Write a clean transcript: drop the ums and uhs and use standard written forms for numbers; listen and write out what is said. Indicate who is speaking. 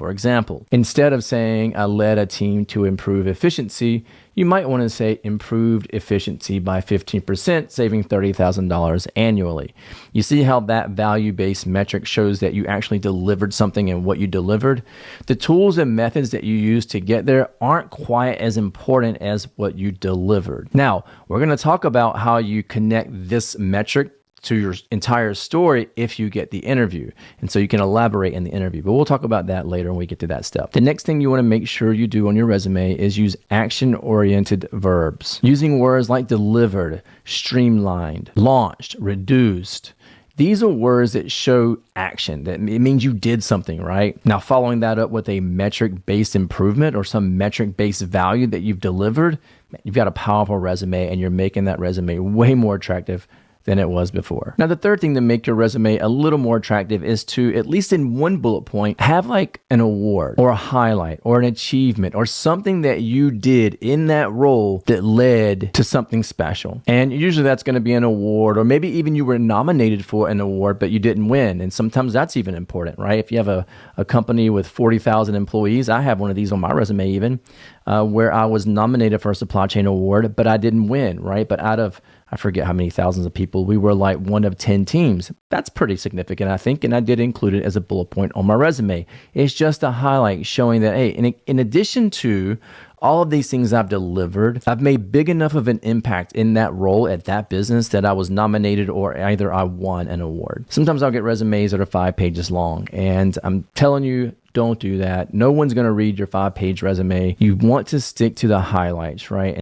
Speaker 1: For example, instead of saying I led a team to improve efficiency, you might want to say improved efficiency by 15%, saving $30,000 annually. You see how that value-based metric shows that you actually delivered something and what you delivered? The tools and methods that you use to get there aren't quite as important as what you delivered. Now, we're going to talk about how you connect this metric to your entire story if you get the interview. And so you can elaborate in the interview, but we'll talk about that later when we get to that step. The next thing you want to make sure you do on your resume is use action-oriented verbs. Using words like delivered, streamlined, launched, reduced. These are words that show action, that it means you did something, right? Now, following that up with a metric-based improvement or some metric-based value that you've delivered, you've got a powerful resume and you're making that resume way more attractive than it was before. Now, the third thing to make your resume a little more attractive is to, at least in one bullet point, have like an award or a highlight or an achievement or something that you did in that role that led to something special. And usually that's going to be an award, or maybe even you were nominated for an award, but you didn't win. And sometimes that's even important, right? If you have a company with 40,000 employees, I have one of these on my resume even, where I was nominated for a supply chain award, but I didn't win, right? But out of, I forget how many thousands of people, we were like one of 10 teams. That's pretty significant, I think, and I did include it as a bullet point on my resume. It's just a highlight showing that, hey, in addition to all of these things I've delivered, I've made big enough of an impact in that role at that business that I was nominated or either I won an award. Sometimes I'll get resumes that are 5 pages long, and I'm telling you, don't do that. No one's going to read your 5-page resume. You want to stick to the highlights, right?